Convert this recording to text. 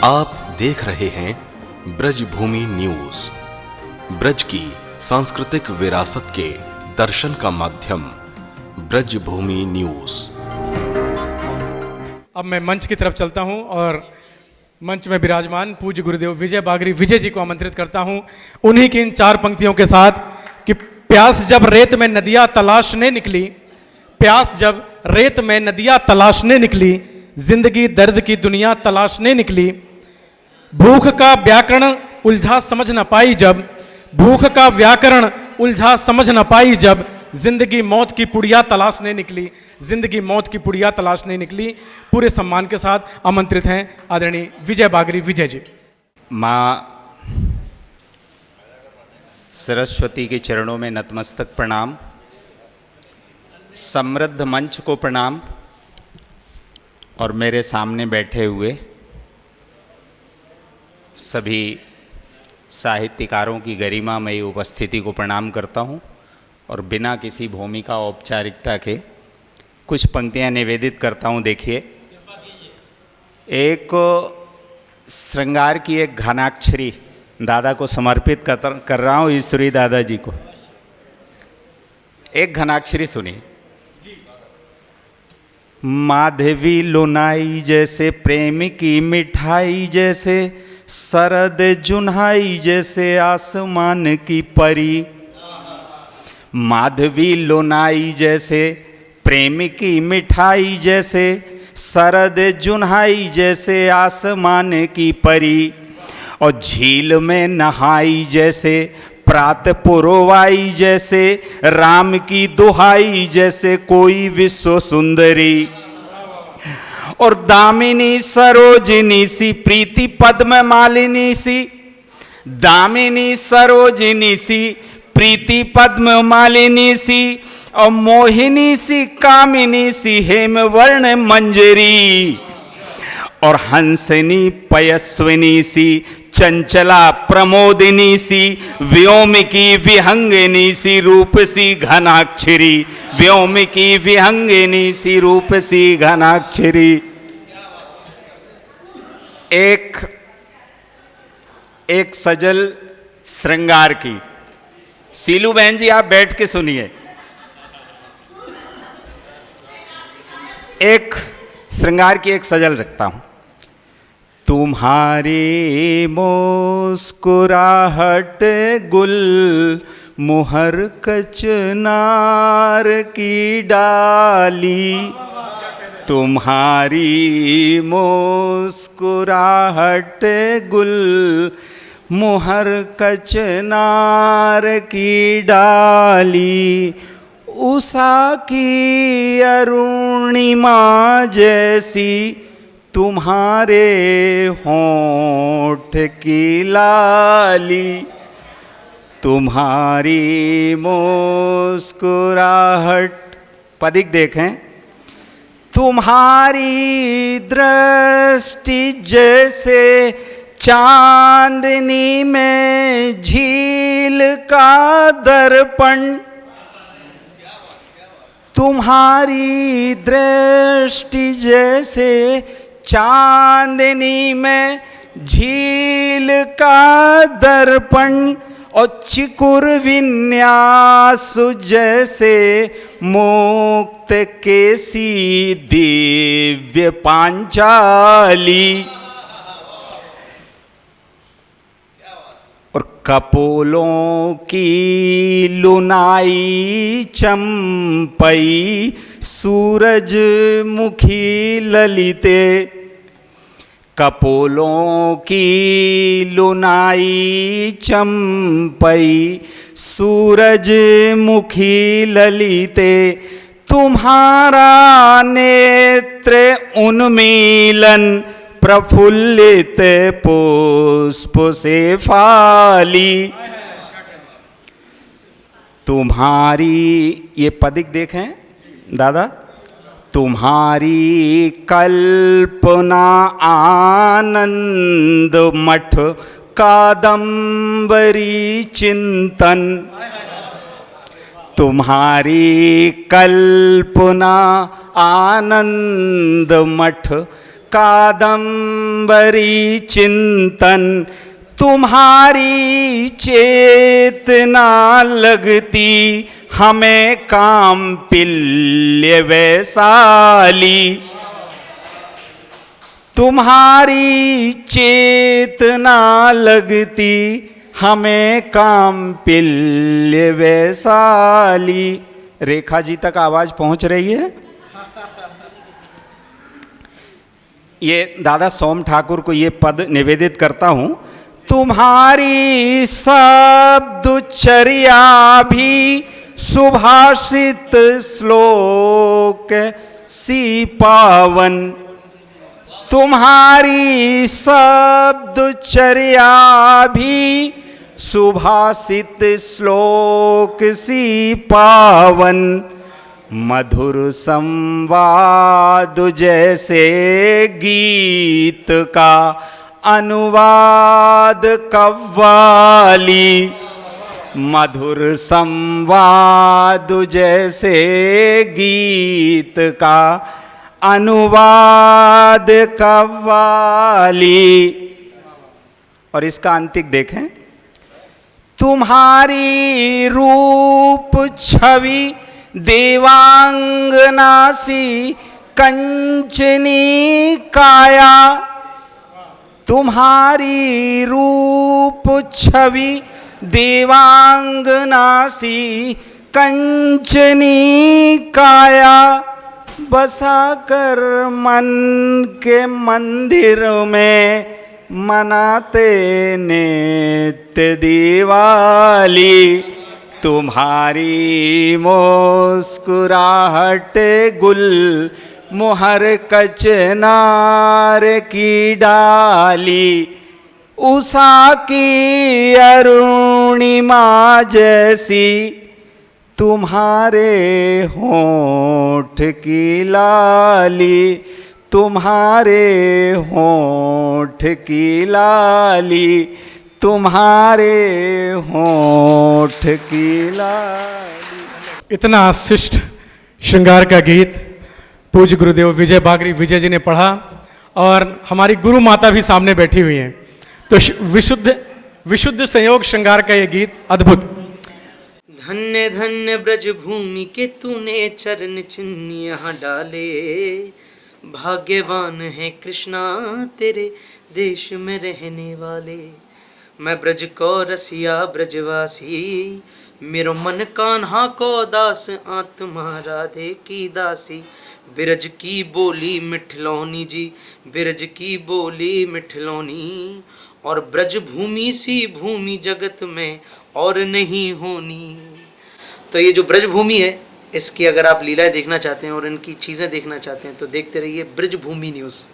आप देख रहे हैं ब्रजभूमि न्यूज। ब्रज की सांस्कृतिक विरासत के दर्शन का माध्यम ब्रजभूमि न्यूज। अब मैं मंच की तरफ चलता हूं और मंच में विराजमान पूज्य गुरुदेव विजय बागरी विजय जी को आमंत्रित करता हूं उन्हीं की इन चार पंक्तियों के साथ कि प्यास जब रेत में नदियां तलाशने निकली, प्यास जब रेत में नदियां तलाशने निकली, जिंदगी दर्द की दुनिया तलाशने निकली, भूख का व्याकरण उलझा समझ न पाई जब, भूख का व्याकरण उलझा समझ न पाई जब, जिंदगी मौत की पुड़िया तलाशने निकली, जिंदगी मौत की पुड़िया तलाशने निकली। पूरे सम्मान के साथ आमंत्रित हैं आदरणीय विजय बागरी विजय जी। माँ सरस्वती के चरणों में नतमस्तक प्रणाम, समृद्ध मंच को प्रणाम और मेरे सामने बैठे हुए सभी साहित्यकारों की गरिमामयी उपस्थिति को प्रणाम करता हूँ और बिना किसी भूमिका औपचारिकता के कुछ पंक्तियाँ निवेदित करता हूँ। देखिए, एक श्रृंगार की एक घनाक्षरी दादा को समर्पित कर रहा हूँ, ईश्वरी दादा जी को। एक घनाक्षरी सुनिए। माधवी लुनाई जैसे प्रेम की मिठाई जैसे, सरद जुन्हाई जैसे आसमान की परी। माधवी लुनाई जैसे प्रेम की मिठाई जैसे, सरद जुन्हाई जैसे आसमान की परी। और झील में नहाई जैसे, प्रात पुरवाई जैसे, राम की दुहाई जैसे कोई विश्व सुंदरी। और दामिनी सरोजिनी सी, प्रीति पद्म मालिनी सी, दामिनी सरोजिनी सी, प्रीति पद्म मालिनी सी, और मोहिनी सी, कामिनी सी, हेमवर्ण मंजरी। और हंसनी पयस्विनी सी, चंचला प्रमोदिनी सी, व्योम की विहंगिनी सी, रूप सी घनाक्षरी। व्योम की विहंगिनी सी, रूप सी घनाक्षरी। एक सजल श्रृंगार की। सीलू बहन जी, आप बैठ के सुनिए। एक श्रृंगार की एक सजल रखता हूं। तुम्हारी मुस्कुराहट गुल मुहर कचनार की डाली। तुम्हारी मुस्कुराहट गुल मुहर कचनार की डाली। उषा की अरुणिमा जैसी तुम्हारे होंठ की लाली। तुम्हारी मुस्कुराहट, पदिक देखें। तुम्हारी दृष्टि जैसे चांदनी में झील का दर्पण। तुम्हारी दृष्टि जैसे चांदनी में झील का दर्पण। और चिकुर विन्यास जैसे मुक्त केसी दिव्य पांचाली। और कपोलों की लुनाई चंपई सूरजमुखी ललिते। कपोलों की लुनाई चंपई सूरजमुखी ललिते। तुम्हारा नेत्र उन्मीलन प्रफुल्लित पुष्प से फाली। तुम्हारी, ये पदिक देखें दादा। तुम्हारी कल्पना आनंद मठ कादंबरी चिंतन। तुम्हारी कल्पना आनंद मठ कादंबरी चिंतन तुम्हारी चेतना लगती हमें काम पिल्य वैशाली। तुम्हारी चेतना लगती हमें काम पिल्य वैशाली। रेखा जी तक आवाज पहुंच रही है? ये दादा सोम ठाकुर को ये पद निवेदित करता हूं। तुम्हारी शब्दचर्या भी सुभाषित श्लोक सी पावन। तुम्हारी शब्दचर्या भी सुभाषित श्लोक सी पावन। मधुर संवाद जैसे गीत का अनुवाद कव्वाली। मधुर संवाद जैसे गीत का अनुवाद कव्वाली। और इसका अंतिक देखें। तुम्हारी रूप छवि देवांगना सी कंचनी काया। तुम्हारी रूप छवि देवांगना सी कंचनी काया। बसा कर मन के मंदिर में मनाते नित्य दिवाली। तुम्हारी मुस्कुराहट गुल मुहर कचनार की डाली। उषा की अरुणिमा जैसी तुम्हारे होंठ की लाली। तुम्हारे होंठ की लाली। तुम्हारे होंठ की लाली। इतना शिष्ट श्रृंगार का गीत पूज्य गुरुदेव विजय बागरी विजय जी ने पढ़ा और हमारी गुरु माता भी सामने बैठी हुई हैं। तो विशुद्ध संयोग श्रृंगार का ये गीत अद्भुत। धन्य धन्य ब्रज भूमि के तूने चरण चिन्ह यहाँ डाले। भाग्यवान है कृष्णा तेरे देश में रहने वाले। मैं ब्रज को रसिया ब्रजवासी, मेरो मन कान्हा को दास आत्मा राधे की दासी। बिरज की बोली मिठलौनी जी, बिरज की बोली मिठलौनी। और ब्रज भूमि सी भूमि जगत में और नहीं होनी। तो ये जो ब्रज भूमि है, इसकी अगर आप लीलाएं देखना चाहते हैं और इनकी चीज़ें देखना चाहते हैं तो देखते रहिए ब्रज भूमि न्यूज़।